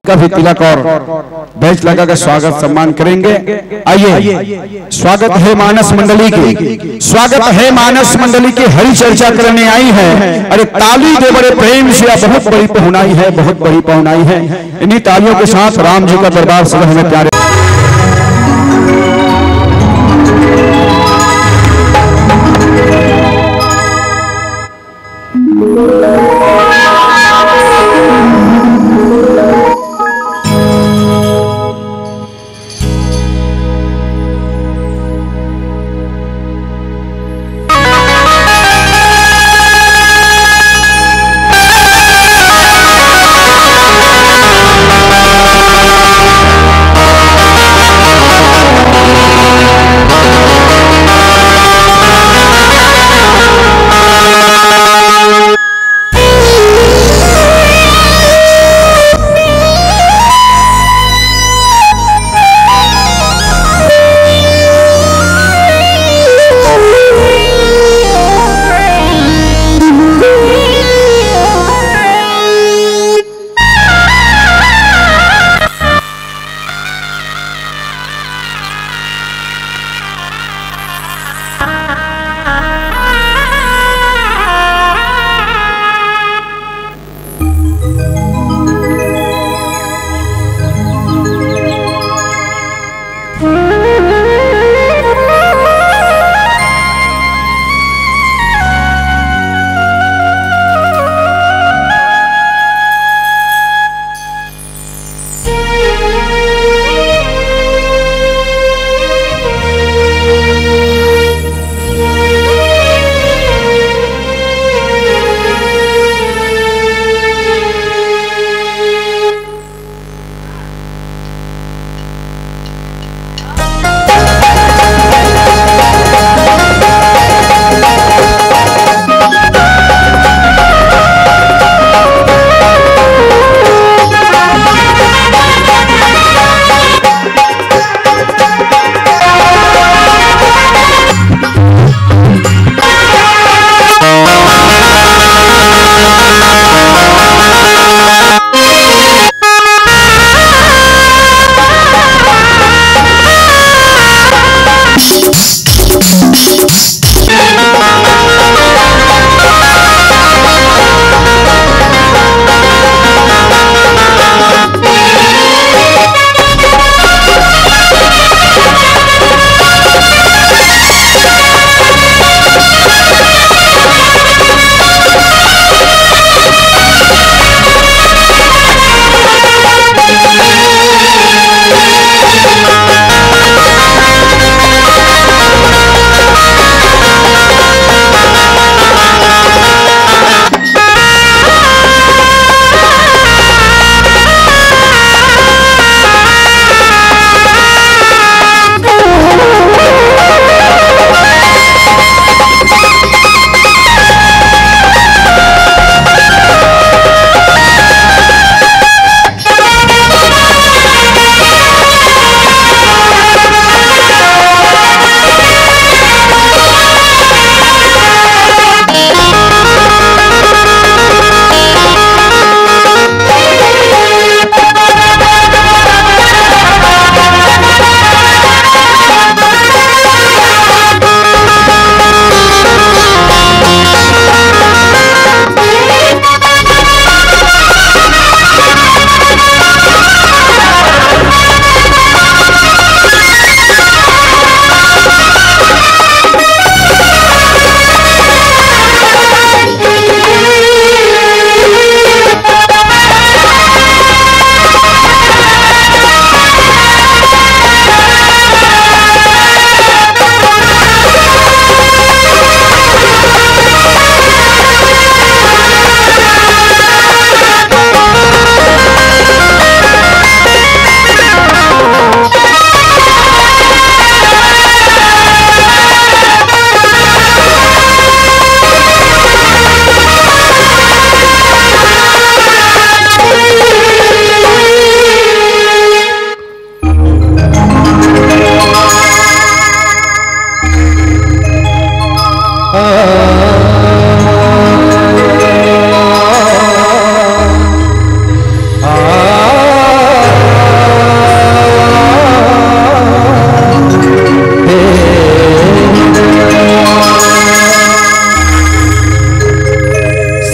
का भी तिलक और बैच लगा कर स्वागत सम्मान करेंगे। आइए, स्वागत है मानस मंडली की, स्वागत है मानस मंडली की हरि चर्चा करने आई है। अरे ताली दे बड़े प्रेम से, बहुत बड़ी पहुनाई है, बहुत बड़ी पहुनाई है। इन्हीं तालियों के साथ राम जी का दरबार सदा हमें प्यारे।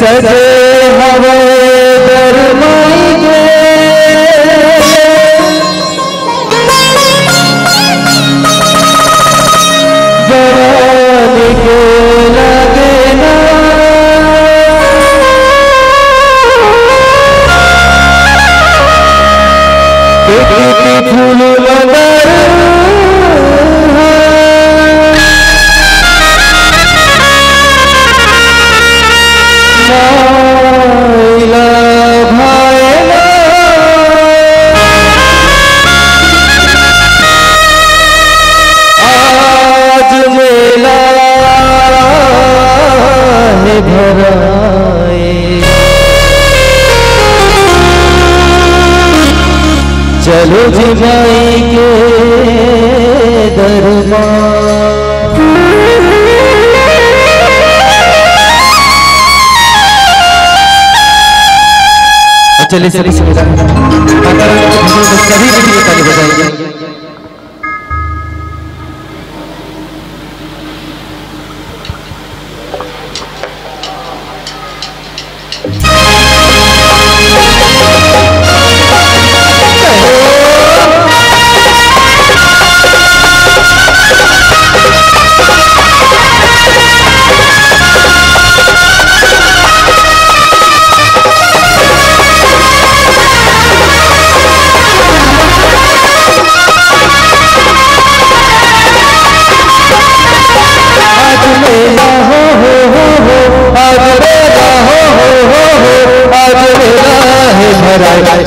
सजे हवे दरमाई के जवानी को लगे ना फूल मगर आज मेला है भराए चलो जी माई के दरबार। चलिए चलिए सभी ताली बजाएंगे।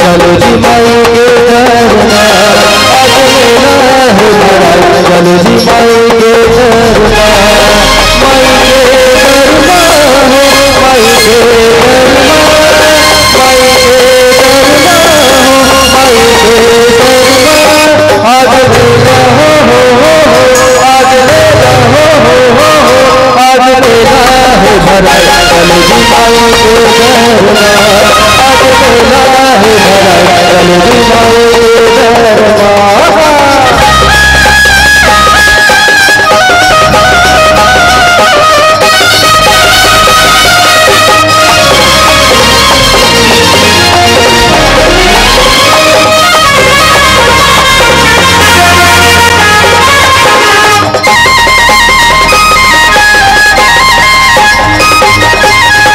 चलो जी माई के दरबार आज मेला है भराए चलो जी माई के दरबार माई के दरबार माई के दरबार माई के दरबार आज मेला आज मेला आज मेला है भराए चलो जी माई के दरबार आज मेला है भराए चलो जी माई के दरबार।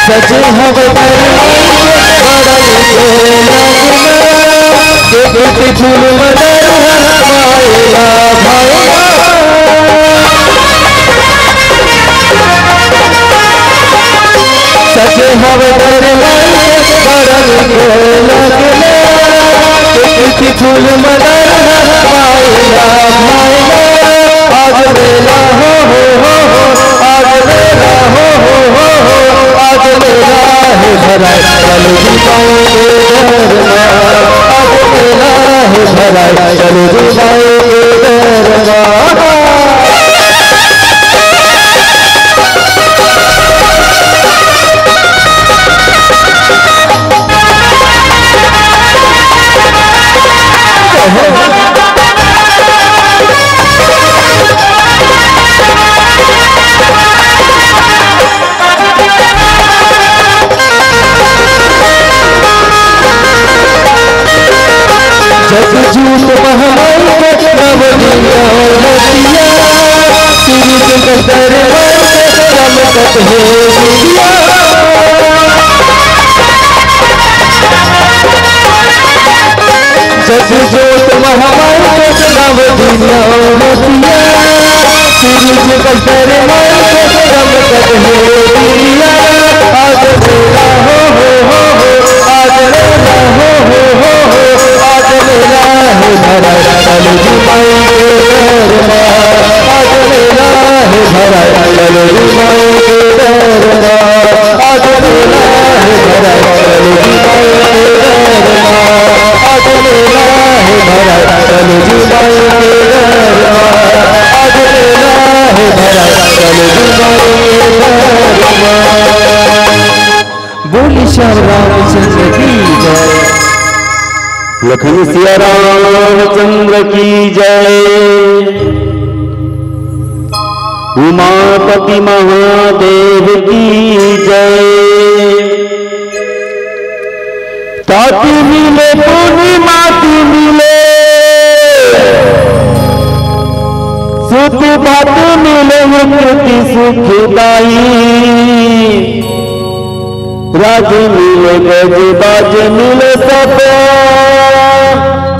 सजे हवे देखते फूल मदर भाईला भाईला सजे हवे देखते फूल मदर भाईला भाईला आज मेला हो आज मेला हो आज मेला है भराए चलो जी माई के दरबार आज मेला है भराए चलो जी माई के दरबार। जग झूठ महमाई के नव दुनिया सूरज के दरबार से चमकत है दुनिया जग झूठ महमाई के नव दुनिया सूरज के दरबार से चमकत है दुनिया आज मेला हो आज मेला हो आज मेला है भराए चलो जी माई के दरबार आज मेला है भराए चलो जी माई के दरबार आज मेला है भराए चलो जी माई के दरबार आज मेला है भराए चलो जी माई के दरबार आज मेला है भराए चलो जी माई के दरबार। बोली श्याम रामचंद्र की जय लखन सिया रामचंद्र की जय उमापति महादेव की जय। ताती मिले पूर्णिमाती मिले सुख भात मिले प्रति सुखदाई राज मिले गज बाज मिले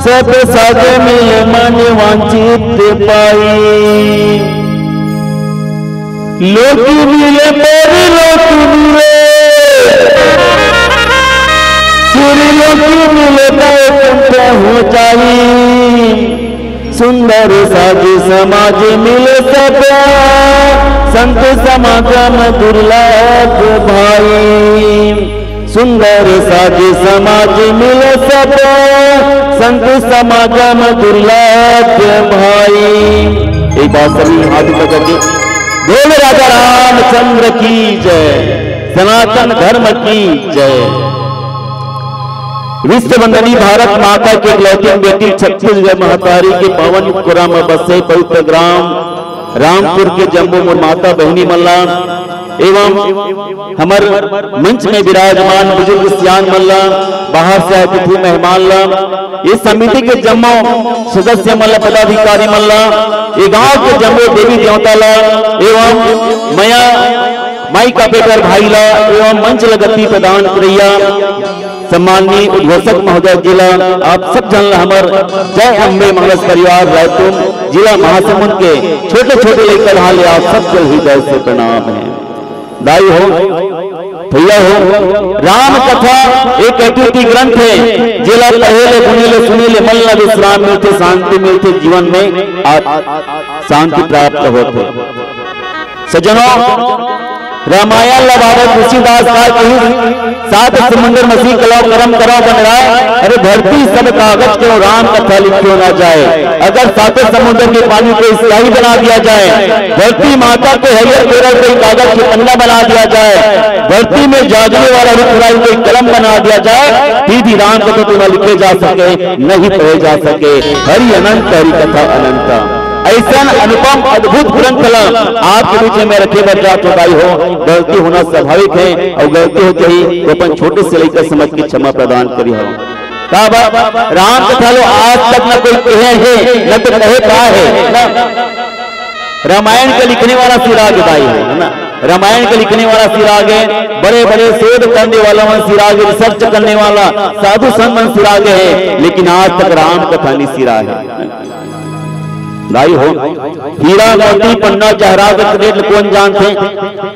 सब साज मिले मन वांछित पाई लोक मिले पर लोक मिले सूर्य लोक मिले तो हो जाई सुंदर साज समाज मिले सब संत समागम दुर्लभ भाई सुंदर साज समाज मिले सब संत समागम दुर्लभ भाई। एक बात सभी हाथ पकड़ के बोल राजा रामचंद्र की जय, सनातन धर्म की जय। विश्व वंदनी भारत माता के इकलौती बेटी छत्तीसगढ़ महतारी के पावन कुरा में बसे पवित्र ग्राम रामपुर के जम्मू माता बहनी मल्ला एवं हमार मंच में विराजमान बुजुर्ग सियान मल्ला, बाहर से अतिथि मेहमान ला, इस समिति के जम्मू सदस्य मल्ला, पदाधिकारी मल्ला, ये गांव के जम्मू देवी देवता ला एवं मया माई का बेटर भाई ला एवं मंच लगती प्रदान करिया सम्माननीय उद्घोषक महोदय जिला आप सब जन हमार जय अम्बे मंगल परिवार रायतुम जिला महासमुंद के छोटे छोटे लेकर हाल आप सब जल हृदय से प्रणाम है। दाई हो भैया हो, राम कथा एक अद्वितीय ग्रंथ है जिला पहले बुनेले सुनेले मन ल विश्राम मिलते, शांति मिलते, जीवन में शांति प्राप्त होते। सज्जनों रामायण भारत तुलसीदास का सात समुंदर मसीह कलाव करम करो बन रहा है। अरे धरती सब कागज क्यों राम कथा लिखो ना जाए, अगर सातों समुद्र के पानी को स्याही बना दिया जाए, धरती माता को हरियर पेड़ कोई कागज के पन्ना बना दिया जाए, धरती में जागने वाला रुखराई कोई कलम बना दिया जाए, फिर राम कथा तो न लिखे जा सके नहीं पढ़े जा सके। हरि अनंत हरि कथा अनंता ऐसा अनुपम अद्भुत ग्रंथ आपके बीच में रखे बच्चा चौपाई हो। गलती होना स्वाभाविक है और गलती होते ही तो अपन छोटे से लेकर समझ के क्षमा प्रदान करी हो। राम कथा लो आज तक न कोई कहे है न तो कहे का है। रामायण के लिखने वाला सिराग भाई है ना, रामायण के लिखने वाला सिराग है, बड़े बड़े शोध करने वाला मन सिराग, रिसर्च करने वाला साधु संत सिराग है, लेकिन आज तक राम कथा नहीं सिराग है। भाई हो हीरा मोती पन्ना जहरावत रेट कौन जानते,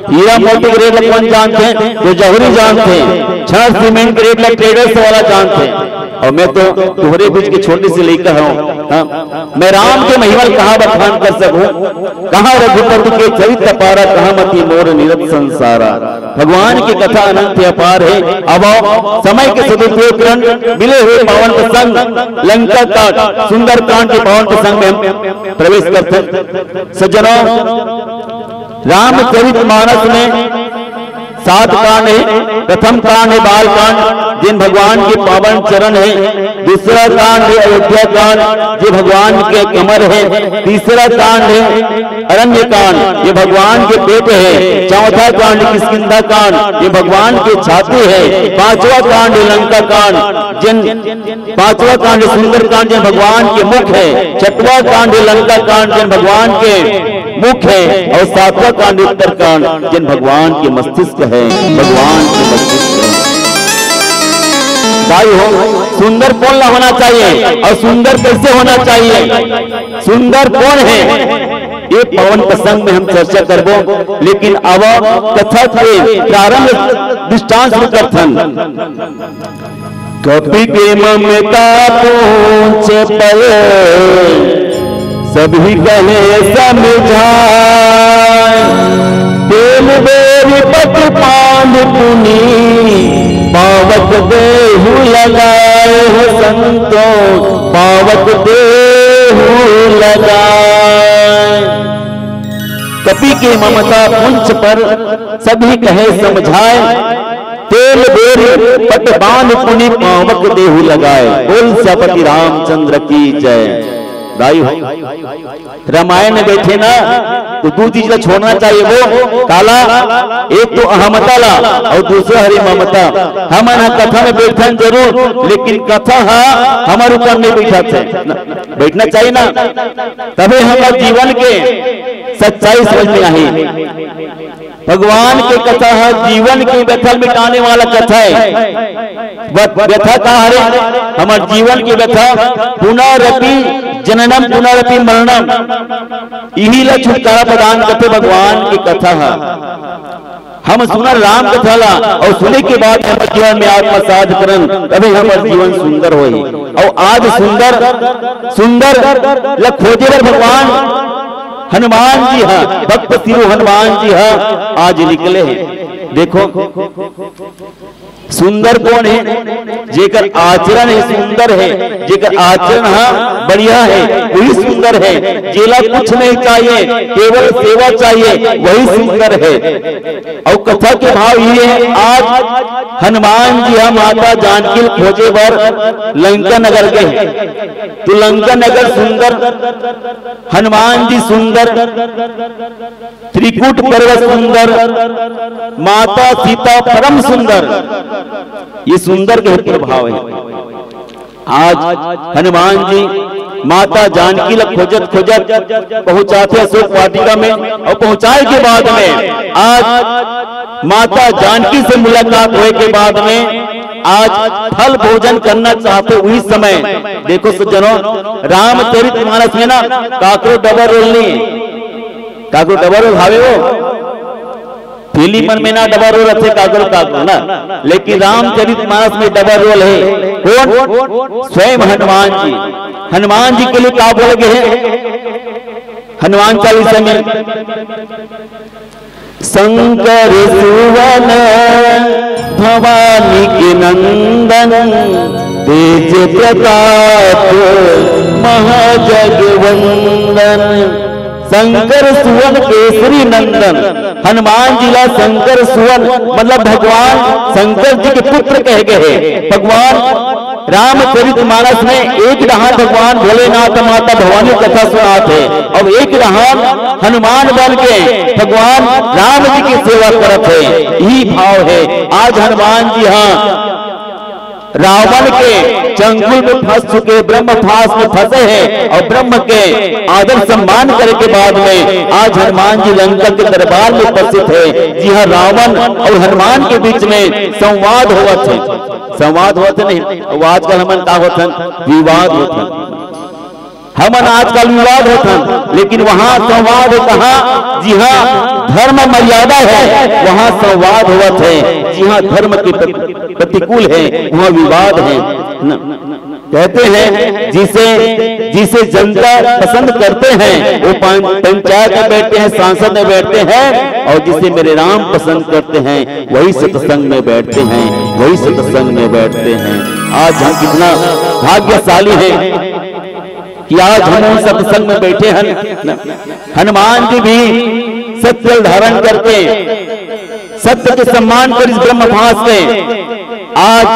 हीरा मोती के रेट कौन जानते तो जौहरी जानते, छड़ सीमेंट के रेट ट्रेडर्स वाला जानते। और मैं तो तुम्हारे बीच के छोटे से लेकर हूँ, मैं राम के महिमा कहाँ बखान कर सकूं, कहाँ रघुपति के चरित्र पारा, कहाँ मती मोर निरत संसारा। भगवान की कथा अनंत अपार है। अब समय के सदुपयोग मिले हुए पावन प्रसंग लंका का सुंदर कांड के पावन प्रसंग में हम प्रवेश करते। सज्जनों रामचरित मानस में 7 कांड है। प्रथम कांड है बाल कांड, जिन भगवान के पावन चरण है। दूसरा कांड है अयोध्या कांड, जो भगवान के कमर है। तीसरा कांड है अरण्य कांड, ये भगवान के पेट है। चौथा कांड किष्किंधा कांड, ये भगवान के छाती है। पांचवा कांड लंका कांड, पांचवा कांड सुंदर कांड, जिन भगवान के मुख है। छठवा कांड लंका कांड, जिन भगवान के मुख है। और 7वां कांड उत्तर कांड, जिन भगवान के मस्तिष्क है, भगवान के मस्तिष्क है। भाई हो सुंदर कौन होना चाहिए और सुंदर कैसे होना चाहिए, सुंदर कौन है, ये पवन प्रसंग में हम चर्चा करबो। लेकिन अब कथा के प्रारंभ दृष्टांत कथन कपि के ममता पूछ पर सभी कहे समझाए, तेल बेरी पट पान पुनी पावक देहु लगाए हो संतो, पावक देहु लगाए। कपि के ममता पुंछ पर सभी कहे समझाए, तेल बेरी पट बांध पुनि पावक देहु लगाए। बोल श्यापति रामचंद्र की जय। भाई रामायण में बैठे ना तो दो चीज का छोड़ना चाहिए, वो काला एक तो अहमता ला और दूसरा हरी ममता। हम कथा में बैठे जरूर, लेकिन कथा हमारे ऊपर नहीं बैठा थे, बैठना चाहिए ना, तभी हमारे जीवन के सच्चाई समझ में आई। भगवान की कथा है, जीवन की व्यथा मिटाने वाला कथा है। व्यथा कहा है हमारे जीवन की व्यथा, पुनरपि जननम पुनरपि मरणम, यही ला छुटकारा प्रदान करते भगवान की कथा है। हम सुना राम कथा ला और सुने के बाद हमारे जीवन में आत्मसात करन, तभी हमारे जीवन सुंदर होई। और आज सुंदर सुंदर ला खोजे भगवान हनुमान जी है, भक्त सिरो हनुमान जी है आज निकले हैं। देखो सुंदर कौन है? जेकर आचरण है सुंदर है, जेकर आचरण बढ़िया है वही सुंदर है। जेला कुछ नहीं चाहिए, केवल सेवा चाहिए, वही सुंदर है। और कथा के भाव ये है, आज हनुमान जी माता जानकी खोजे बर लंका नगर गए, तो लंका नगर सुंदर, हनुमान जी सुंदर, त्रिकूट पर्वत सुंदर, माता सीता परम सुंदर, ये सुंदर के प्रभाव है। आज हनुमान जी माता जानकी लग खोजत खोजत पहुंचाते अशोक वाटिका में, और पहुंचाए के बाद में आज माता जानकी से मुलाकात हुए के बाद में आज फल भोजन करना चाहते हुई समय देखो सज्जनों, रामचरितमानस में ना काकरो डबर रोल नहीं, काकरो डबर रोल भावे वो फिल्म में ना डबल रोल अच्छे कागल कागल ना, लेकिन रामचरितमानस में डबल रोल है। कौन? स्वयं हनुमान जी। हनुमान जी के लिए क्या बोल गए हैं हनुमान चालीसा में? शंकर सुवन भवानी के नंदन, तेज प्रताप महाजगवंदन, शंकर सुवन केसरी नंदन। हनुमान जी ला शंकर सुवन मतलब भगवान शंकर जी के पुत्र कह गए हैं। भगवान रामचरितमानस में एक रहान भगवान भोलेनाथ माता भवानी कथा सुनाते, और एक रहान हनुमान बन के भगवान राम जी की सेवा करते हैं। यही भाव है। आज हनुमान जी रावण के चंगुल में फंस चुके, ब्रह्म फास में फंसे हैं, और ब्रह्म के आदर सम्मान करने के बाद में आज हनुमान जी लंका के दरबार में उपस्थित है। जी हाँ, रावण और हनुमान के बीच में संवाद हुआ थे, संवाद हुआ थे नहीं, आजकल हमन का होता विवाद होता, हमन आजकल विवाद होता, लेकिन वहां संवाद कहा? जी हाँ, धर्म मर्यादा है वहां संवाद हुआ थे। जी हाँ, धर्म के प्रतिकूल है वहां विवाद है। कहते हैं जिसे जनता पसंद करते हैं वो पंचायत में बैठते हैं, सांसद में बैठते हैं, और जिसे मेरे राम पसंद करते हैं वही सत्संग में बैठते हैं, वही सत्संग में बैठते हैं। आज हम कितना भाग्यशाली हैं कि आज हम सत्संग में बैठे हैं। हनुमान जी भी सत्य धारण करके सत्य के सम्मान कर इस ब्रह्म भास में आज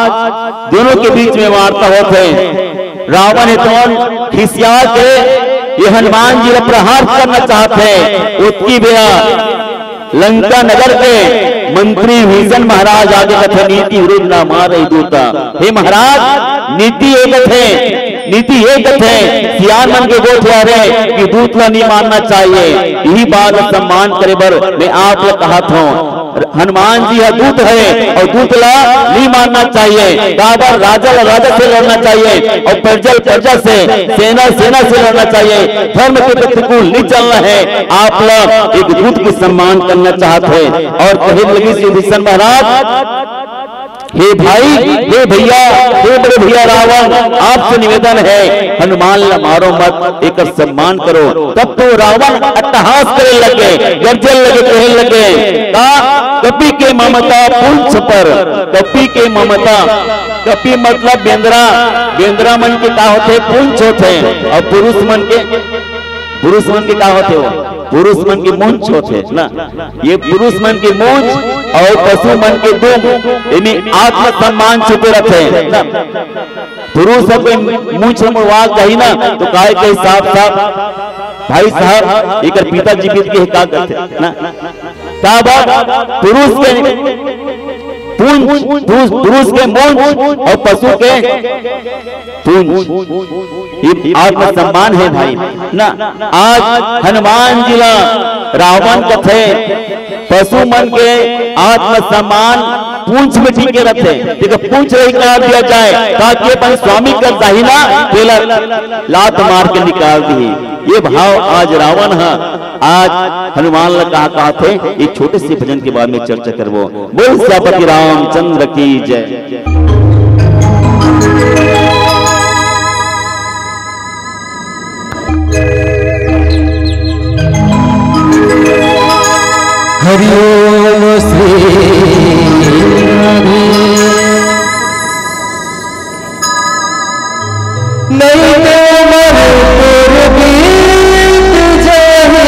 दोनों के बीच में वार्ता होते हैं। रावण इतना खिसिया के ये हनुमान जी का प्रहार करना चाहते हैं। उसकी बेया लंका नगर के मंत्री भीषण महाराज आगे कथे नीति विरुद्ध ना मारे दूता। हे महाराज, नीति एक है, नीति एक है, सियान मन के गोठ रहे कि दूत ला नहीं मानना चाहिए। यही बात सम्मान करे बर मैं आप लोग कहा था, हनुमान जी है दूत है और दूत ला नहीं मानना चाहिए। बाबर राजा से लड़ना चाहिए और प्रजा से, सेना से लड़ना चाहिए। धर्म के प्रतिकूल नहीं चलना है। आप लोग एक दूत की सम्मान करना चाहते हैं। और कहे लगी श्री भीषण महाराज, हे भाई, हे भैया, हे बड़े भैया रावण, आपसे निवेदन है हनुमान ला मारो मत, एक सम्मान करो। तब तो रावण अट्टहास करे लगे, गर्जन लगे, कहने लगे कपि के ममता पुंछ पर, कपि के ममता, कपि मतलब बेंद्रा, बेंद्रा मन के का होते पुंछ होते, और पुरुष मन के का होते हो, पुरुष मन की मूंछ होते ना। ये पुरुष मन की मूंछ और पशु मन के दुम, इन्हीं आत्म सम्मान छुपे रहते हैं। पुरुष है कोई मूछ मुड़वा कही ना तो काहे के साफ साफ भाई साहब एक पिताजी बीत के का करते ना का पुरुष के पुरुष के मूंछ और पशु के पूंछ, ये आत्मसम्मान है भाई ना। आज हनुमान जिला रावण कथे पशु मन के आत्मसम्मान पूंछ में टीके रहते, देखो पूंछ रही काट दिया जाए ताकि अपन स्वामी का दाहिना पेला लात मार के निकाल दी। ये भाव आज रावण है, आज हनुमान लगा कहा थे। एक छोटे से भजन के बाद में चर्चा करवो। बोल श्यापति रामचंद्र की जय। हरि ओम श्री नहीं तो मरपुर बीत जाए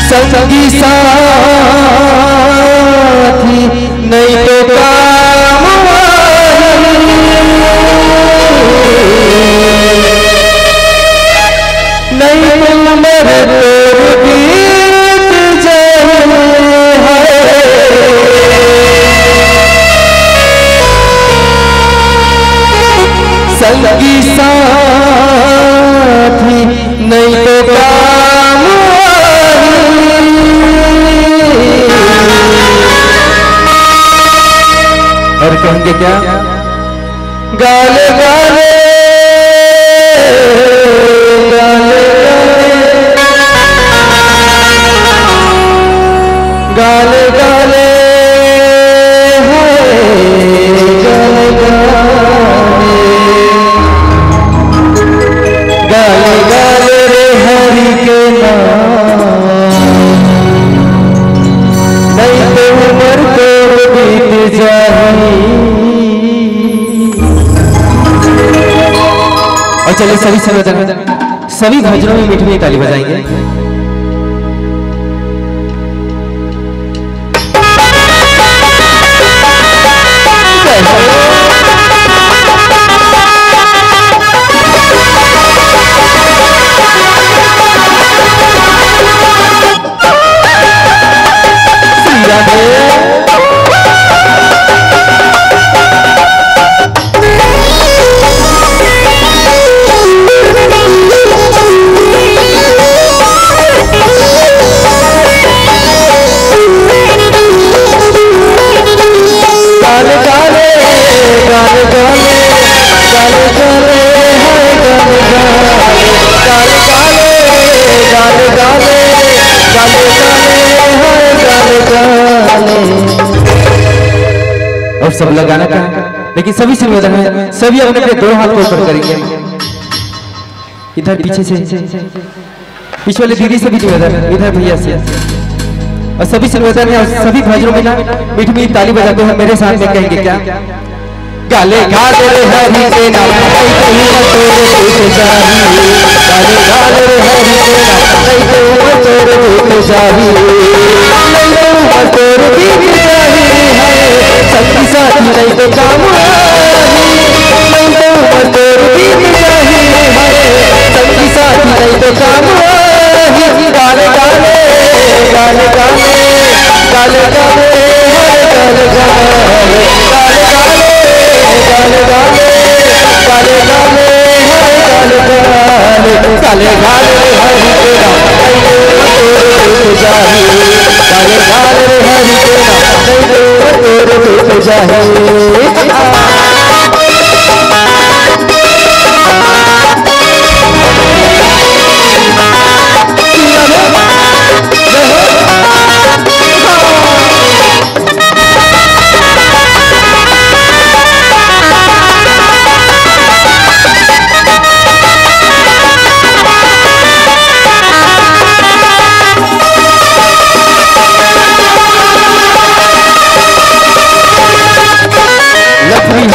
संगी साथी नहीं तो काम नहीं तो मरपुर बीत जाए संगी साथी नहीं तो काम और कहेंगे क्या गाले गाले गाले गाले गाले गाले गाले गाले रे हरि के नाम नहीं तो उम्र तो बीत जाए। और चलिए सभी भजनों में मीठी मीठी ताली बजाएंगे। और सब लगाना का, लेकिन सभी से निवेदन है, सभी अपने अपने दोनों हाथ को ऊपर करेंगे। इधर पीछे से पीछे वाले दीदी से भी निवेदन है, इधर भैया से, और सभी से निवेदन है। और सभी भजनों में ना मीठी मीठी ताली बजाते हैं। मेरे साथ में कहेंगे क्या गाले गाले रे हरि के नाम नहीं तो तोरे बीत जाही, गाले गाले रे हरि के नाम नहीं तो तोरे बीत जाही, नहीं तो तोरे बीत जाही है संगी साथी नहीं तो काम आही, नहीं तो तोरे बीत जाही है संगी साथी नहीं तो काम आही। गाले गाले गाले गाले गाले गाले गाले गाले गाले गाले गाले गाले गाले गाले हरि के नाम नहीं जाही, गाले गाले हरि के नाम नहीं जाही।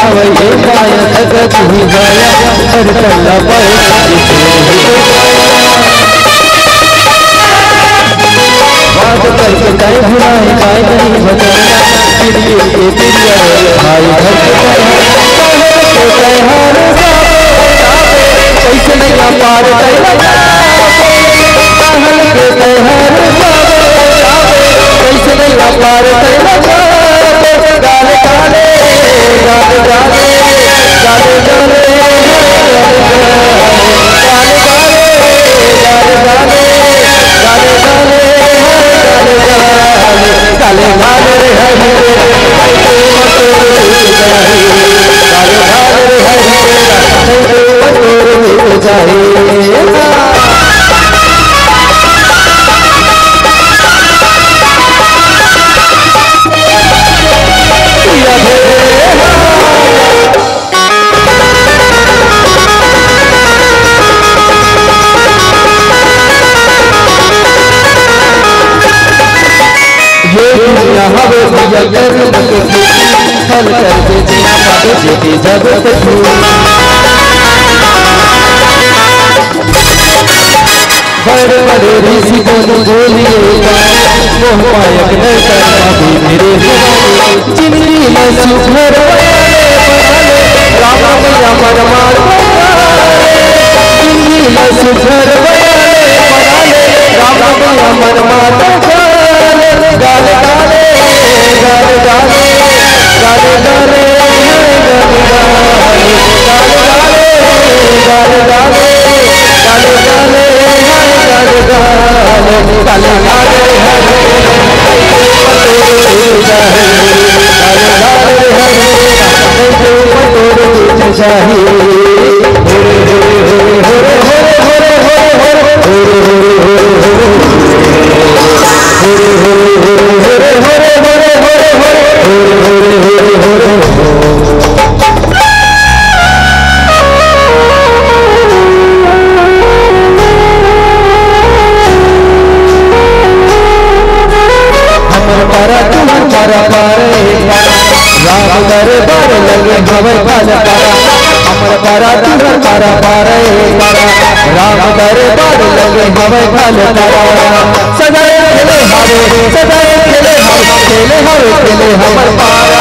हवाई गाया जगत ही गाया हर कला बात करके दुनिया हवे भैया कर्म के फल करके जीना पावे जेती जगत की बड़े बड़े ऋषि को बोलिए मोह मायक न करना भी मेरे जिंदगी में सुख राम मैया परमार जिंदगी में सुख राम मैया परमार गाले गाले गाले गाले गाले गाले गाले गाले राम दरबार लगे हवर फल पारा अमर पारा तुहर पारा पारा राम दरबार लगे हवर फल पारा सदाए खेले हवे खेले हवे हमर पारा।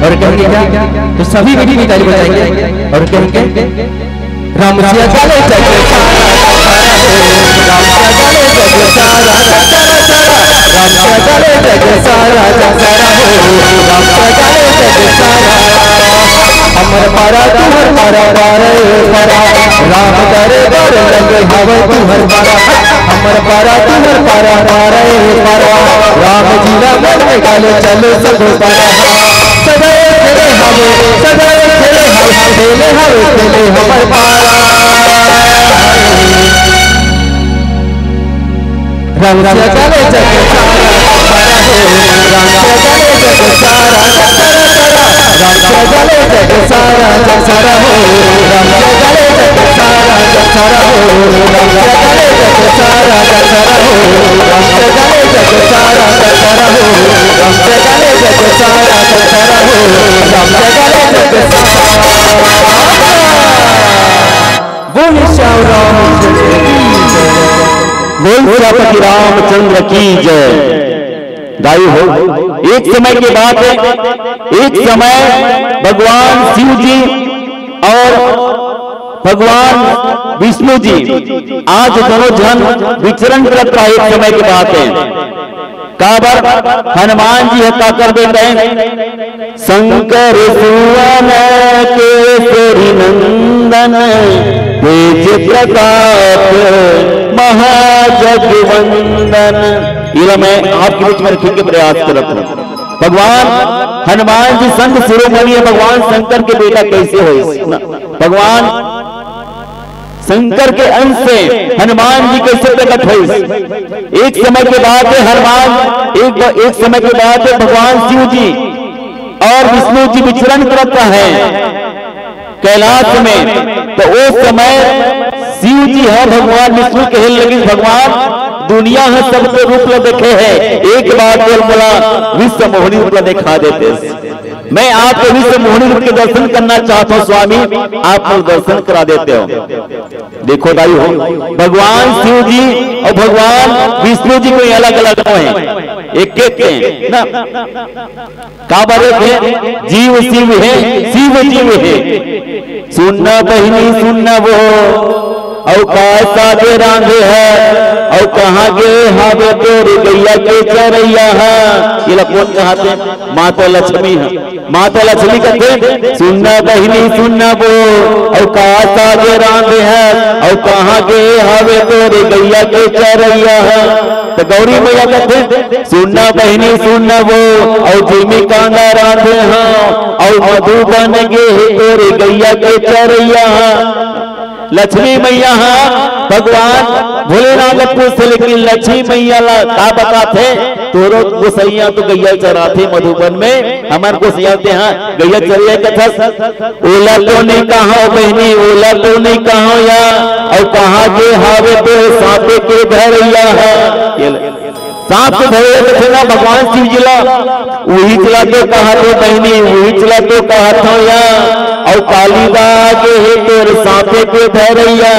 और कहेंगे क्या तो सभी विधि की ताली बजाएंगे और कहेंगे राम सिया चले चले राम सिया चले जग सारा राम सिया चले जग सारा राम सिया चले जग सारा अमर पारा तुहर पारा पारा राम दरबार लगे हवे तुहर पारा अमर पारा तुहर पारा पारा राम जी राम में गाले चलो सब पारा सदाए खेले हवे हमर पारा राम सिया चले जग सारा राम सिया चले जग सारा राम सिया चले जग सारा राम सिया चले जग सारा राम सिया चले जग सारा राम सिया चले जग सारा राम सिया चले जग सारा राम सिया चले जग सारा बोल श्याम बोल रामचंद्र की जय। गायु हो एक समय की बात है, एक समय भगवान शिव जी और भगवान विष्णु जी आज दोनों जन विचरण करता एक समय की बात है। काबर हनुमान जी हत्या कर देते हैं। शंकर सुवन केसरी नंदन तेज प्रताप महाजगवंदन। ये मैं आपके बीच में रखने के प्रयास करता हूं। भगवान हनुमान जी संत शिरोमणि भगवान शंकर के बेटा कैसे हो? भगवान शंकर के अंश से हनुमान जी कैसे प्रकट हुए? एक समय के बाद हनुमान एक समय के बाद भगवान शिव जी और विष्णु जी विचरण करता है कैलाश में। तो उस समय शिव जी है भगवान विष्णु के लगे भगवान दुनिया है सबको रूप देखे हैं। एक बार बोला विश्व मोहनी रूप दिखा देते। मैं आपको विश्व मोहनी रूप के दर्शन करना चाहता हूँ स्वामी, आप लोग दर्शन करा देते हो। देखो भाई हो भगवान शिव जी और भगवान विष्णु जी को अलग अलग है, एक एक ना का बारे जीव शिव है, शिव जीव है। सुनना बहिनी सुनना वो और कैसा के रांधे है और कहाँ के हावे तोरी गैया के चरैया है। ये कौन कहते? माता लक्ष्मी है। माता लक्ष्मी कहते सुनना बहिनी सुनना वो और कैसा के रांधे है और कहाँ के हावे तोरी गैया के चरैया है। तो गौरी मैया कहते सुनना बहिनी सुनना वो और जिमी कांदा रांधे हैं और मधुबन गे तोरी गैया के चरैया है। लक्ष्मी मैया भगवान भोलेनाथ पूछ से, लेकिन लक्ष्मी मैया का बताते तोरो गोसैया तो गैया चराते मधुबन में, हमारे गोसैया गैया चरिया कथा। ओला तो नहीं कहा बहनी ओला तो नहीं कहा या और कहा के हावे तो सांपे के घरैया है। सांप के भैया थे ना भगवान शिव जी ला वही चला तो कहा तो बहनी वही चला तो कहा था यहाँ और कालीबाग है तोर सांपे के भैरैया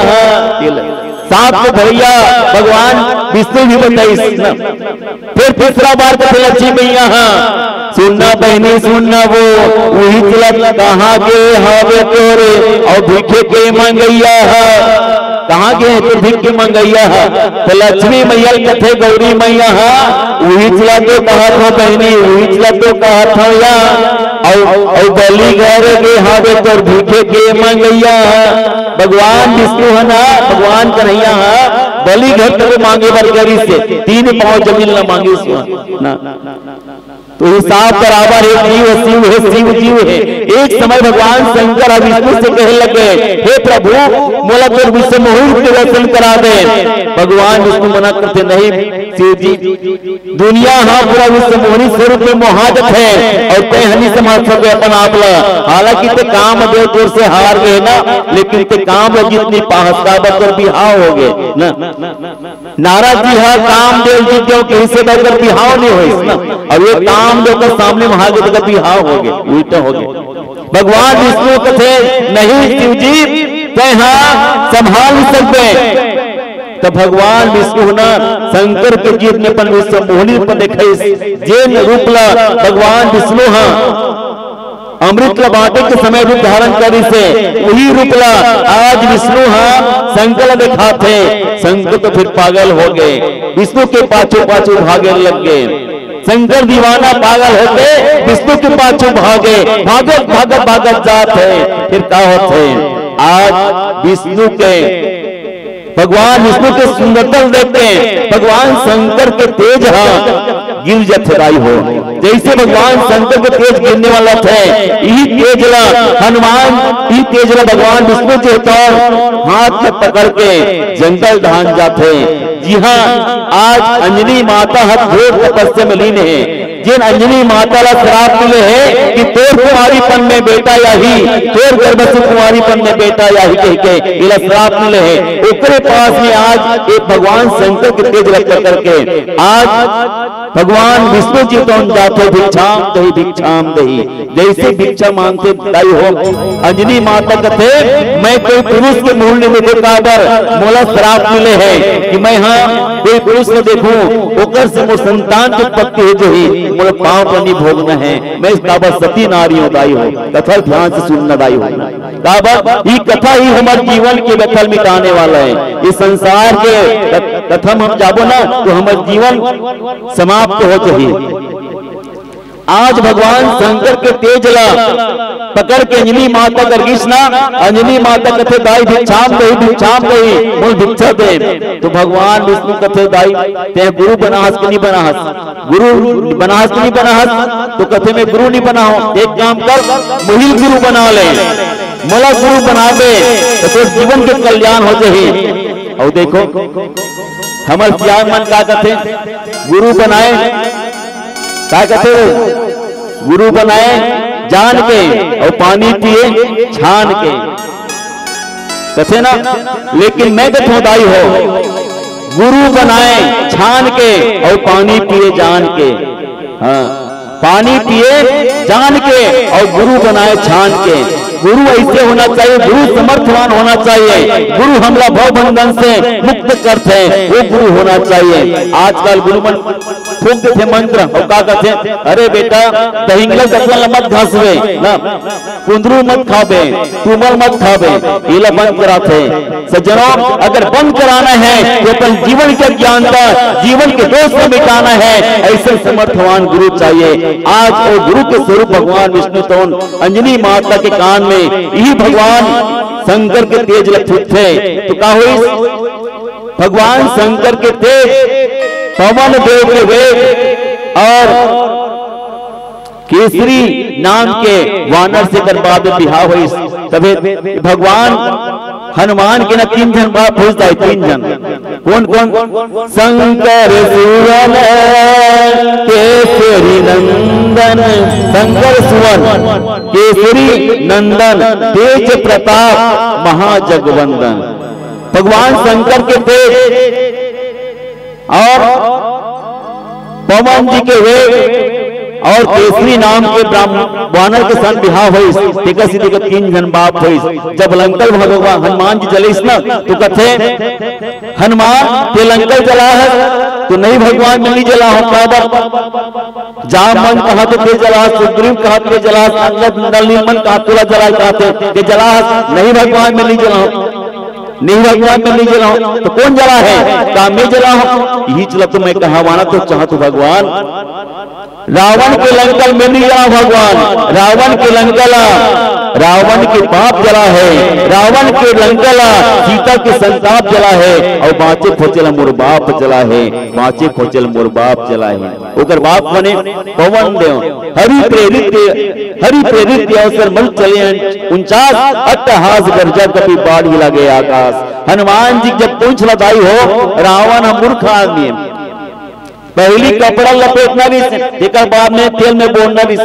सांप के भैया भगवान विष्णु भी बताई। फिर तीसरा बार तो लक्ष्मी मैया सुनना बहनी सुनना वो वही चला कहाँ के हवे तोरे और भीखे के मंगैया कहाँ गए तो भिख के मंगैया तो लक्ष्मी मैया कथे गौरी मैया वही चला तो कहा था बहनी वही चला तो कहा था या और बलि घर के हावे तो भीखे के मंगैया भगवान विष्णु है ना भगवान कन्हैया बलि घर तो मांगे बरगरी से 3 पांव जमीन न मांगे ना तो हिसाब बराबर है शिव जीव है। एक समय भगवान शंकर विष्णु से कहने लगे हे प्रभु मोला तो विश्व मुहूर्त के दर्शन करा दे। भगवान विष्णु मना करते नहीं शिव जी दुनिया पूरा विश्व मोहनी स्वरूप में मोहाजत है और ते हनी समझ सके अपन आपला हालांकि ते काम देव तोर से हार गए ना लेकिन ते काम जितनी पाहसता बकर बिहाव हो गए ना नाराज जी काम देव जी क्यों कहीं से बकर बिहाव नहीं हो ना और ये काम लोग सामने महादेव का बिहाव हो गए उल्टा हो गए। भगवान विष्णु कथे नहीं शिव जी संभाल सकते तो भगवान विष्णु ना शंकर के जीत में अपन विश्व मोहनी पर देखे जैन रूपला भगवान विष्णु अमृत का बाटे के समय रूप धारण करी से वही रूपला आज विष्णु शंकर दिखाते शंकर तो फिर पागल हो गए विष्णु के पाछू पाछू भागे लग गए शंकर दीवाना पागल होते विष्णु के पाछू भागे भागत भागत भागत जाते फिर क्या होते आज विष्णु के भगवान विष्णु के सुंदरता देखते भगवान शंकर के तेज गिर जथराई हो जैसे भगवान शंकर के तेज गिरने वाला थे यही तेजला हनुमान ही तेजला भगवान विष्णु के हाथ में पकड़ के जंगल धान जाते। जी हाँ आज अंजनी माता घोर तपस्या में लीन है जिन अंजनी माता ला श्राप मिले है कि तोर कुमारीपन में बेटा याही तोर गर्भ से कुमारीपन में बेटा याही कह के इला श्राप मिले है ओकरे पास में आज एक भगवान शंकर के तेज रख करके आज भगवान विष्णु जी तो जाते भिक्षाम दही जैसे भिक्षा मांगते दाई हो अंजनी माता कहते मैं कोई पुरुष के मूल में काबर मोला श्राप मिले है कि मैं कोई पुरुष को देखूं ओकर से वो संतान के पक्के है जो ही मोरे पांव पर नहीं भोगना है मैं इस काबर सती नारी हो दाई हो कथा ध्यान से सुनना दाई हो काबर ये कथा ही हमारे जीवन के व्यथल मिटाने वाला है इस संसार के कथा हम जाबो ना तो हमारे जीवन समाप्त हो चाहिए। आज भगवान शंकर के तेज ला पकड़ के अंजनी माता कर कृष्णा अंजनी माता कथे दाई भिक्षाम दही बोल भिक्षा दे तो भगवान विष्णु कथे दाई ते गुरु बनाहस कि नहीं बनाहस गुरु बनाहस कि नहीं बनाहस तो कथे में गुरु नहीं बनाओ एक काम कर मुहिल गुरु बना ले मला गुरु बना दे तो जीवन के कल्याण हो जाए। और देखो हमारे क्या मन का कथे गुरु बनाए क्या कहते गुरु बनाए जान के और पानी पिए छान के कहते ना लेकिन मैं कथो दाई हो गुरु बनाए छान के और पानी पिए जान के पानी पिए जान के और गुरु बनाए छान के गुरु ऐसे होना चाहिए गुरु समर्थवान होना चाहिए गुरु हमला भव बंधन से मुक्त करते हैं वो गुरु होना चाहिए। आजकल गुरु मन फूक थे मंत्र और का कहते अरे बेटा दहिंगला दसवाला मत घासवे ना कुंदरू मत खावे तुमल मत खावे इला बंद कराते सज्जनों अगर बंद कराना है तो अपन जीवन के ज्ञानता जीवन के दोष को मिटाना है ऐसे समर्थवान गुरु चाहिए। आज वो गुरु के स्वरूप भगवान विष्णु तो अंजनी माता के कान में यही भगवान शंकर के तेज लक्षित थे तो क्या हुई भगवान शंकर के तेज पवन देव के वेग और केसरी नाम के वानर से बर्बाद बिहार हुई तभी भगवान हनुमान के ना 3 जन बात पूछता है 3 जन कौन कौन शंकर सुवन केसरी नंदन शंकर सुवन केसरी नंदन तेज प्रताप महाजगवंदन भगवान शंकर के तेज और पवन जी के वेग और केसरी नाम के वानर के साथ बिहार हुई टीका सीधे के 3 जन बाप हुई। जब लंकर भगवान हनुमान जी जले ना तो कथे हनुमान ते लंकर जला है तो नहीं भगवान में नहीं जला हो काबर जामन कहा तो ते जला, सुग्रीव कहा तो जला, नीलमन कहा तुला जला, कहते जला नहीं भगवान में नहीं जला नहीं भगवान में नहीं जला तो कौन जला है काम में जला हो यही चला तो मैं कहा माना तो चाह तो भगवान रावण के लंकल में नहीं जला भगवान, रावण के लंकला रावण के पाप जला है, रावण के लंकला सीता के संताप जला है और बाँचे खोचल मोर बाप जला है, बाँचे खोचल मोर बाप जला है। ओकर बाप बने पवन देव हरि प्रेरित अवसर मल चले 49 अट्टहास गर्जा कपि बाढ़ लगे आकाश। हनुमान जी जब पूछ लदाई हो रावण मूर्ख आदमी पहली कपड़ा लपेटना भी एक बाद में तेल में बोलना भी,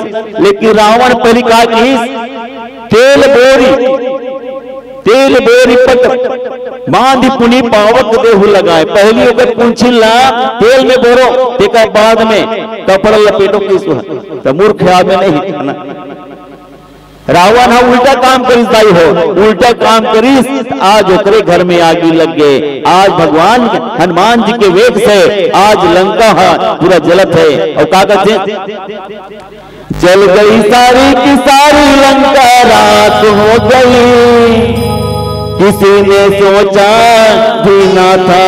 लेकिन रावण पहली कहा कि तेल बोरी पट बांध पुनी पावक देहु लगाए। पहली ओकर पूंछिला तेल में बोरो एक बाद में कपड़ा लपेटो किस तो मूर्ख आदमी नहीं। रावण हम उल्टा काम करिस दाई हो, उल्टा काम करिस आज ओकरे घर में आगी लग गए। आज भगवान हनुमान जी के वेग से आज लंका पूरा जलत है और का कहते जल गई सारी की सारी लंका रात हो गई, किसी ने सोचा भी ना था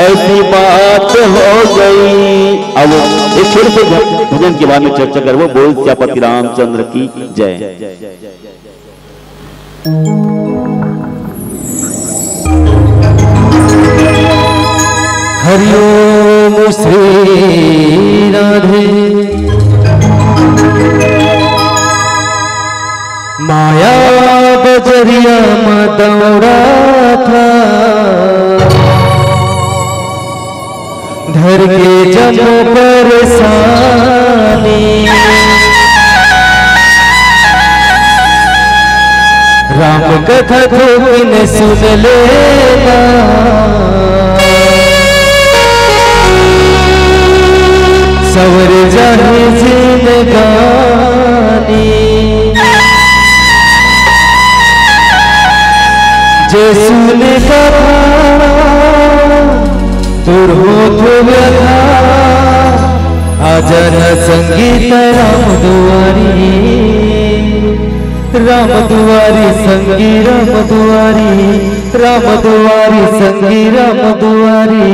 ऐसी बात हो गई। अब एक फिर से भजन के बारे में चर्चा कर वो बोल सियापति रामचंद्र की जय। हरिओम श्री राधे माया बजरिया मदौरा था, धर के जमो परेशानी राम कथा थोकिन सुन लेना, सवर जाहे जिंदगानी जे सुने कथा दूर हो तो व्यथा, आजन संगीत राम दुआरी, राम दुआरी संगी राम दुआरी, राम दुआरी संगी राम दुआरी।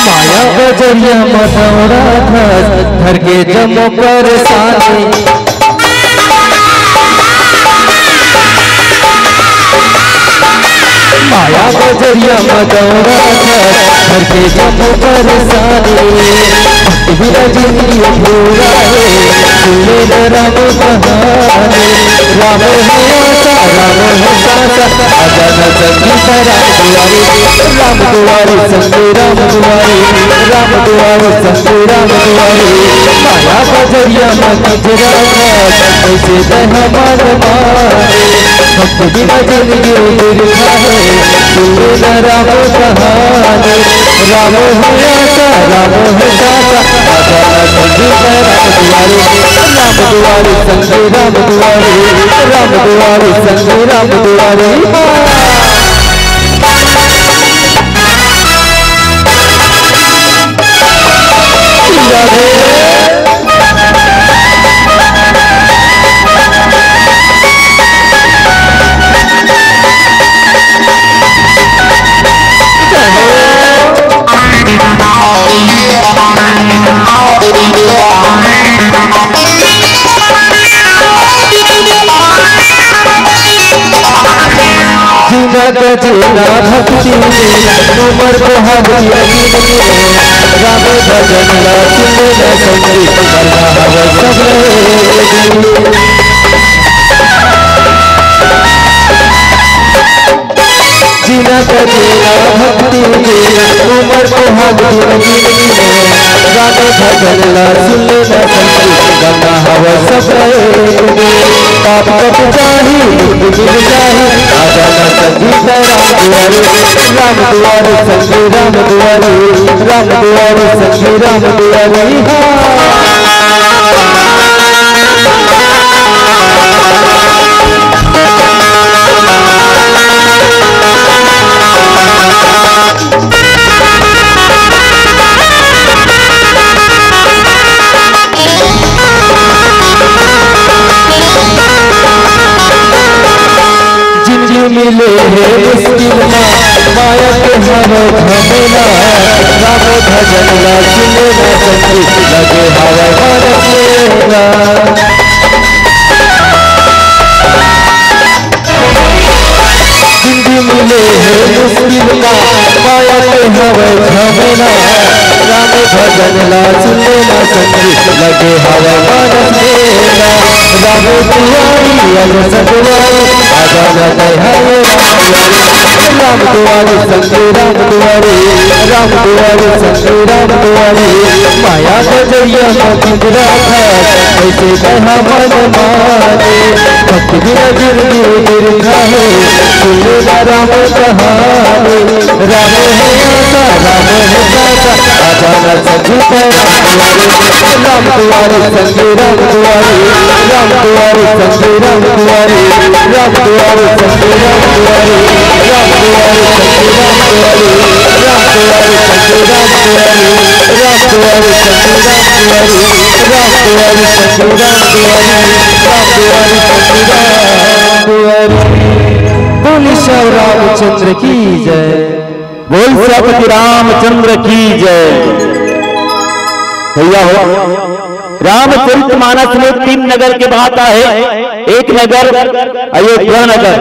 माया बजरिया मदौरा था, धर के जमो परेशानी माया बजरिया मदौरा था, धर के जमो परेशानी बिना जिंदगी अधूरा है, सुने न राम कहानी। राम है आशा राम है सासा, अजन संगीत राम दुआरी, राम दुआरी संगी राम दुआरी, राम दुआरी संगी राम दुआरी। माया बजरिया मदौरा था, ऐसे हमार मारे भक्त बिना जिंदगी दुर्गा है, सुने न राम कहानी। राम है आशा राम है सासा, संगीत राम दुआरी, राम दुआरी संगी राम दुआरी, राम दुआरी संगी राम दुआरी। जीना भक्ति उमर को राम भजन ला संगीत करना सब भजन ला सुन लेना संगी गंगा हवा सब रहेंगे पाप कट जाही मुक्ति मिल जाही आ जाना संगी राम दुआरे संगी राम दुआरे संगी राम दुआरे मिले है मुश्किल माया के हर झमेला राम भजन ला सुनेला संगी लगे हवा बरसेगा जिंदगी मिले है मुश्किल माया के हर झमेला राम भजन ला सुनेला संगी लगे हवा बरसेगा राम दुआरी अल सदवारी आजा जाते हरे राम दुआरे संगी राम दुआरे संगी राम दुआरे माया बजरिया मधुरा था ऐसे कहा मन मारे भक्त गिर गिर गिर गिर खाए सुनेगा राम कहानी राम है आशा राम है दाता आजा न संगी राम दुआरे संगी राम दुआरे संगी राम दुआरे राम दुआरे संगी राम दुआरे राम दुआरे संगी राम दुआरे राम दुआरे संगी राम दुआरे राम दुआरे संगी राम दुआरे राम दुआरे संगी राम दुआरे राम दुआरे संगी राम दुआरे बोल श्री रामचंद्र की जय बोल श्री रामचंद्र की जय। भैया हो रामचरितमानस में 3 नगर के बात है। एक नगर अयोध्या नगर,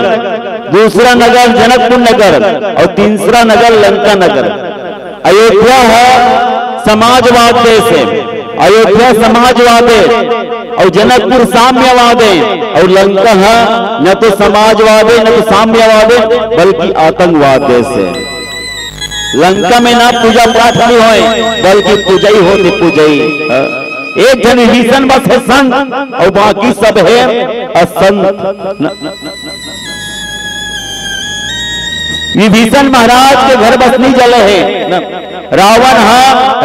दूसरा नगर जनकपुर नगर और तीसरा नगर लंका नगर। अयोध्या है समाजवाद देश है, अयोध्या समाजवाद है और जनकपुर साम्यवाद है और लंका है न तो समाजवाद है न तो साम्यवाद है बल्कि आतंकवाद देश है। लंका में ना पूजा पाठ नहीं होए बल्कि पूजई होती पूजई। एक जन विभीषण बस है संत और बाकी सब है असंत। विभीषण महाराज के घर बस नहीं जले है। रावण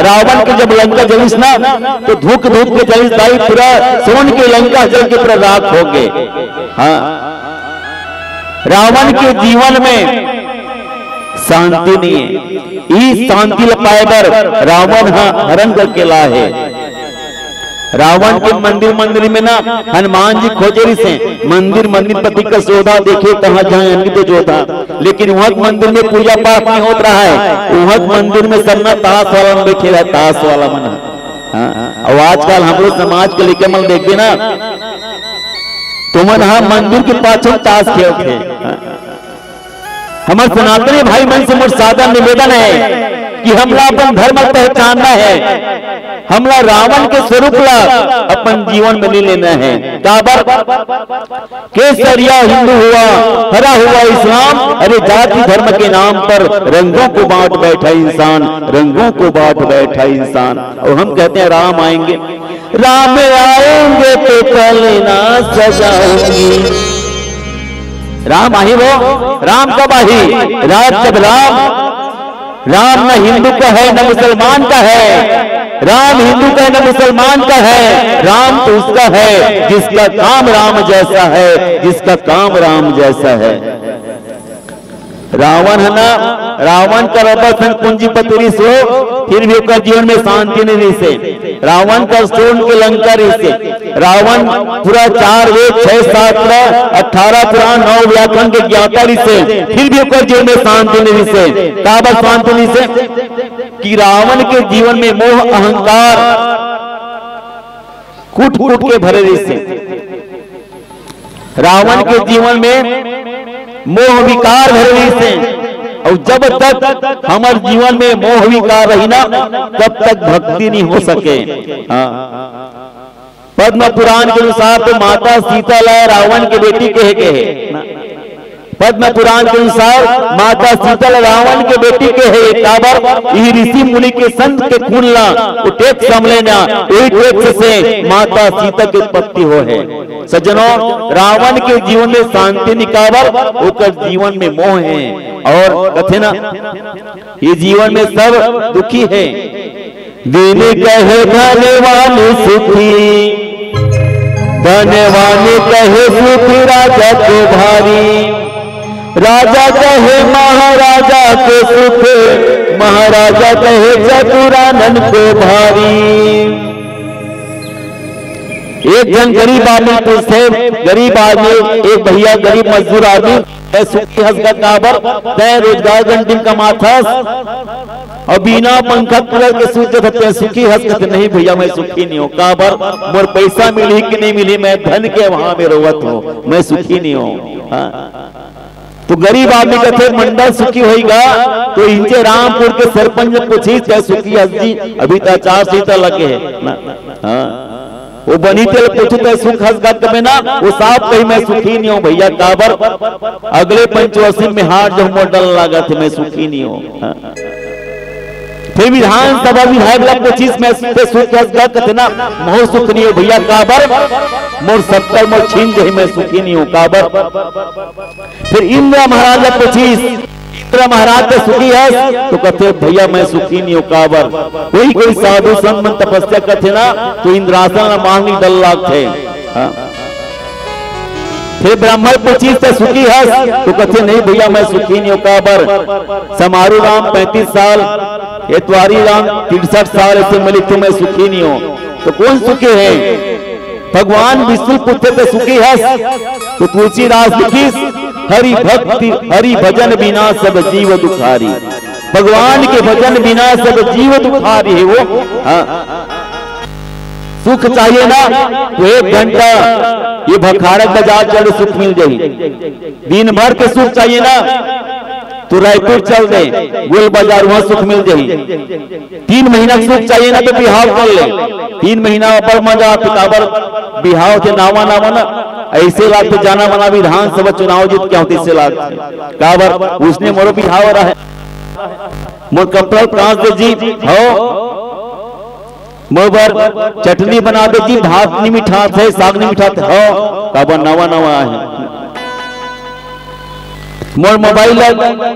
रावण के जब लंका जलिस ना तो धूक धूक के जलिस भाई पूरा सोन के लंका जल के पूरा राख हो गए। हाँ रावण के जीवन में शांति नहीं है। इस शांति पाए पर रावण हरण करके ला है। रावण के मंदिर में ना हनुमान जी खोजे से मंदिर पति का शोधा देखे कहा जाए अन्य जोधा, लेकिन वह मंदिर में पूजा पाठ नहीं होता है। वह मंदिर में सबना ताश वाला में बैठे रहा, ताश वाला मना। और आजकल हम लोग समाज के लेके मन देखते ना तुम मंदिर के पास ताश खेलते। हमारे सनातनी भाई मन से मुझ सादा निवेदन है कि हमला अपन धर्म पहचानना है। हमला रावण के स्वरूप ला अपन जीवन में नहीं लेना है। काबर केसरिया हिंदू हुआ, हरा हुआ इस्लाम, अरे जाति धर्म के नाम पर रंगों को बांट बैठा इंसान, रंगों को बांट बैठा इंसान। और हम कहते हैं राम आएंगे, राम आएंगे तो पलना सजाऊंगी। राम आई वो राम कब आई? रात जब राम न हिंदू का है न मुसलमान का है। राम हिंदू का है न मुसलमान का है। राम तो उसका है जिसका काम राम जैसा है, जिसका काम राम जैसा है। रावण है ना, रावण का रबसन पूंजीपति से फिर भी उसका जीवन में शांति नहीं से। रावण का सोन के लंका से रावण पूरा 4 वेद 6 शास्त्र 18 पुराण 9 व्याकरण के ज्ञाता से फिर भी उसका जीवन में शांति नहीं से। काबर शांति नहीं से कि रावण के जीवन में मोह अहंकार कूट कूट के भरे से। रावण के जीवन में मोह विकार भरे से। और जब तक हमारे जीवन में मोह विकार रही ना तब तक भक्ति नहीं हो सके। पद्म पुराण के अनुसार तो माता सीता ला रावण के बेटी के है पद्म पुराण के अनुसार माता शीतल रावण के बेटी के है काबर यही ऋषि मुनि के संत के खूनला उटेक समलेना वही टेक्स से माता सीता की उत्पत्ति हो है। सज्जनों, रावण के जीवन में शांति निकाबर होकर जीवन में मोह है और कथे ना ये जीवन में सब दुखी है। देने कहे धनवान सुखी, धनवान कहे सुखी राजा को भारी, राजा कहे महाराजा को सुख, महाराजा कहे चतुरानन को भारी। एक जन गरीब आदमी पूछते, गरीब आदमी एक भैया गरीब मजदूर आदमी सुखी हंस का काबर तय रोजगार घंटिम कमाथस और बिना पंखा कूलर के सूते रहते सुखी हंस कहते नहीं भैया मैं सुखी नहीं हूँ काबर मोर पैसा मिली कि नहीं मिली मैं धन के वहां में रोवत हूँ मैं सुखी नहीं हूँ। तो गरीब आदमी कहते मंडल सुखी होगा तो इनसे रामपुर के सरपंच ने पूछी चाहे सुखी हंस जी अभी तो 4 सीता लगे है वो बनी तेल पूछू तो सुख हंस गा ना वो साफ कही मैं सुखी नहीं हूँ भैया काबर अगले पंचवर्षी में हार जो मॉडल लगा थे मैं सुखी नहीं हूँ। फिर विधानसभा विधायक लोग 25 में सुख हंस गा कहते ना मोह सुख नहीं हो भैया काबर मोर 70 मोर छीन दे मैं सुखी नहीं हूँ काबर। फिर इंद्र महाराज लोग 25 इंद्र महाराज के सुखी है तो कहते भैया मैं सुखी नहीं हूँ काबर। वही कोई साधु संत तपस्या करते ना तो इंद्रासन मांगनी डल लाग थे। फिर ब्राह्मण 25 से सुखी है तो कहते नहीं भैया मैं सुखी नहीं हूँ काबर। समारू राम 35 साल एतवारी राम 63 साल ऐसे मिली तो मैं सुखी नहीं हूँ। तो कौन सुखी है? भगवान विष्णु पुत्र पे सुखी है तो तुलसीदास लिखी हरि भक्ति हरि भजन बिना सब जीव दुखारी। भगवान के भजन बिना सब जीव दुखारी है वो। सुख चाहिए ना तो 1 घंटा ये भखारक बाजार चल सुख मिल जाए। दिन भर के सुख चाहिए ना तो रायपुर चल दे गोल बाजार वहां सुख मिल जाए। 3 महीना सुख चाहिए ना तो बिहार कर ले 3 महीना पर मजा पिताबर बिहार थे नावा नावा ना ऐसे लाग तो जाना मना विधानसभा चुनाव जीत क्या होती इससे लाग काबर उसने मोरो बिहार रहा है मोर कंट्रोल प्रांत दे जी हो मोबर चटनी बना दे जी भात नहीं मिठा थे साग नहीं मिठा थे हो काबर नवा नवा है। मोर मोबाइल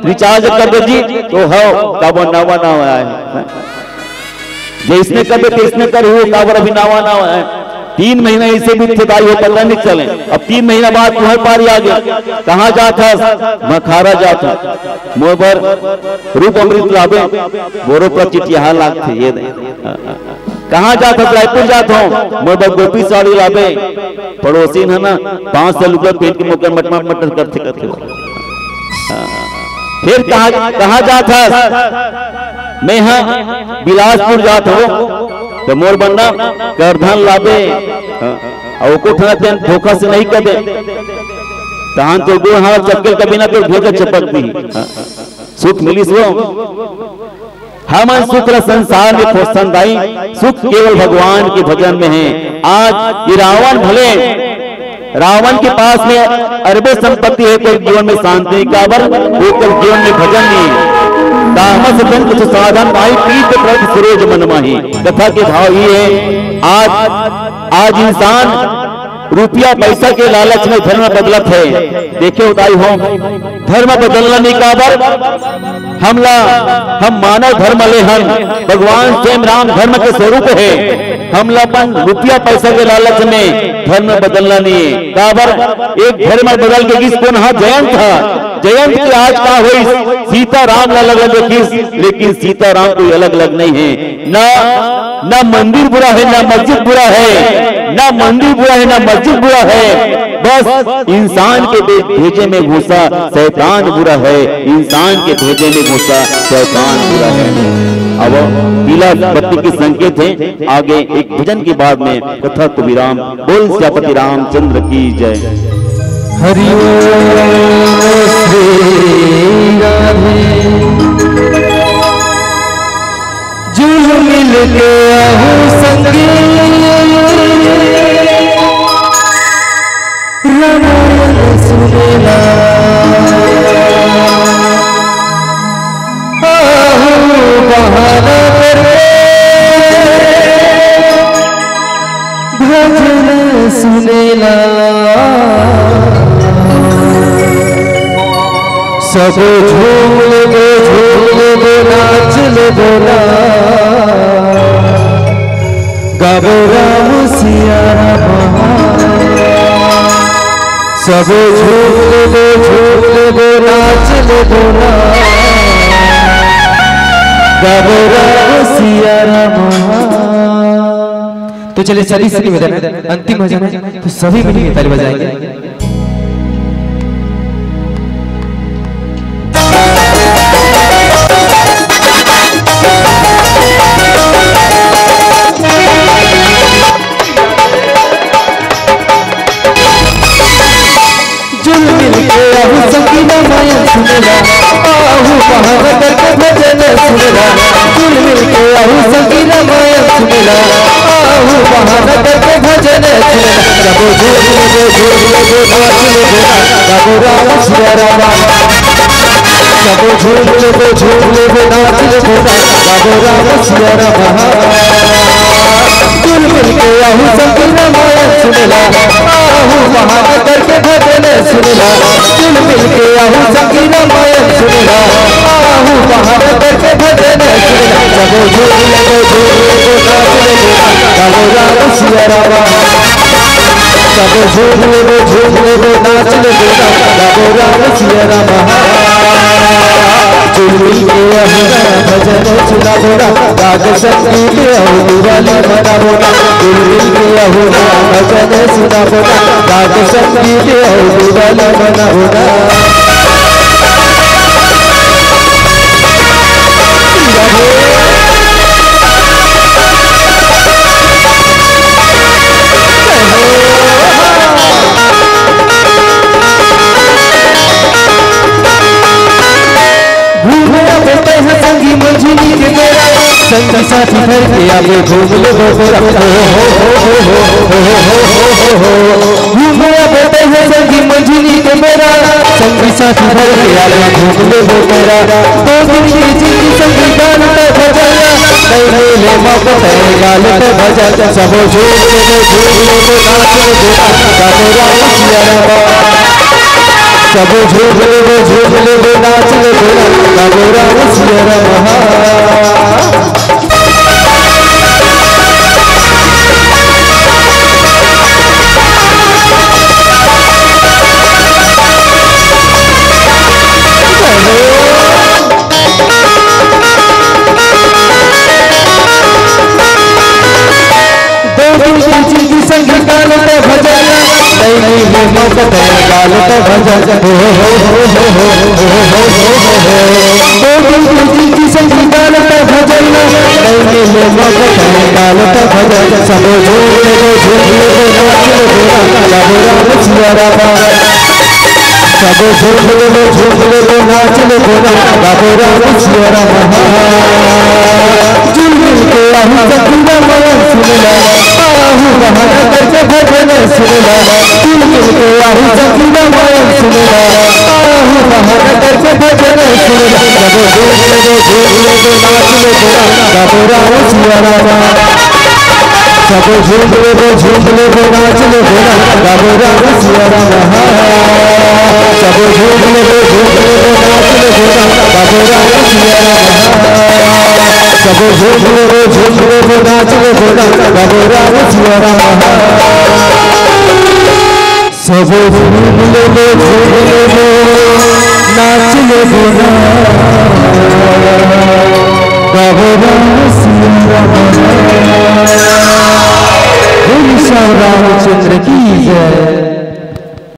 रिचार्ज कर दे जी तो हो काबर नवा नवा है। जिसने कर दे इसने कर हो काबर अभी नवा नवा है। 3 महीना इसे भी ठेदाई हो पता नहीं चले। अब 3 महीना बाद तुम्हारे पारी आ गया कहाँ जाता मखारा जाता मोबर रूप अमृत लाभे बोरो पर चिटिया लाग थे ये कहाँ जाता रायपुर जाता हूँ मोबर गोपी साड़ी लाभे पड़ोसी है ना 500 रुपये पेट के मुकर मटमा मटर करते करते। फिर कहाँ जाता मैं यहाँ बिलासपुर जाता हूँ तो मोर बनना करधन लाभे और को धोखा से नहीं कर दे तहां तो 2 हाथ चक्कर कभी ना तो भोजन चपक दी सुख मिली सो हम सुख संसार में पसंद आई सुख केवल भगवान के भजन में है। आज ये रावण भले रावण के पास में अरबे संपत्ति है तो जीवन में शांति काबर होकर जीवन में भजन नहीं तामस बंद कुछ साधन भाई प्रीत प्रति सूरज मन माही। कथा के भाव ये है आज इंसान रुपया पैसा के लालच में धर्म बदलत है। देखिए उदाई हो धर्म बदलना नहीं काबर हम मानव धर्म ले हम भगवान स्वयं राम धर्म के स्वरूप है। हम अपन रुपया पैसा के लालच में धर्म बदलना नहीं है काबर एक धर्म बदल के किस कौन हाँ जयंत था जयंत की आज का हुई सीता राम अलग अलग किस लेकिन सीता राम कोई अलग अलग नहीं है। ना मंदिर बुरा है ना मस्जिद बुरा है ना मंदिर बुरा है ना मस्जिद बुरा है बस इंसान के भेजे में घुसा शैतान बुरा है। इंसान के भेजे में घुसा शैतान बुरा है। अब पीला बत्ती के संकेत है आगे एक भजन के बाद में कथा को विराम। बोल श्यापति रामचंद्र की जय। हरि जुल मिल के आहू संगी रामायण सुनेला सब झूम ले नाच ले बोला गाबो राम सिया राम सब झूम ले नाच ले बोला गाबो राम सिया राम। तो चलिए सभी से निवेदन है, अंतिम भजन है, तो सभी मिलकर ताली बजाएंगे। जुल मिल के आहू संगीना मायन सुनेला आहू बहार करके भजन सुनेला जुल मिल के आहू संगीना मायन सुनेला आहू बहार करके भजन सुनेला जब झूम ले नाच ले गाबो राम सिया राम जब झूम ले नाच ले गाबो राम सिया राम। जुल मिल के आहू संगीना मायन सुनेला आहू बहार करके भजन सुनेला जुल मिल के आहू संगीना मायन सुनेला आहू बहार करके भजन सुनेला जब झूम ले नाच ले गाबो राम सिया राम जब झूम ले नाच ले गाबो राम सिया राम। जुल मिल के आहू भजन सुना बोला राग संगीत आहू वाली बना बोला जुल मिल के आहू भजन सुना बोला राग संगीत आहू वाली बना बोला। संगी मंझली के मेरा संगी साथी भर के आगे घूम ले बोरा घूमे बेटे हैं संगी मंझली के मेरा संगी साथी भर के आगे घूम ले बोरा दो दिन की जिंदगी संगी गान पे भजाया नहीं ले मौका तेरे गाल पे भजा सब झूम ले नाच ले गाबो राम सिया राम सब झूम ले नाच ले गाबो राम सिया राम। संगी गाल पे भजाया नहीं ले मौका तेरे गाल पे भजा की संगी गाल पे भजाया नहीं ले मौका तेरे गाल पे भजा सब झूम ले गाबो राम सिया राम सब झूम ले नाच ले गाबो राम सिया राम। जुल मिल के आहू संगीना मायन सुनेला आहू बहार करके भजन सुनेला जुल मिल के आहू संगीना मायन सुनेला आहू बहार करके भजन सुनेला जब झूम ले नाच ले गाबो राम सिया राम सब झूम ले नाच ले गाबो राम सिया राम सब झूम ले नाच ले गाबो राम सिया राम सब झूम ले नाच ले गाबो राम सिया राम सब झूम ले नाच ले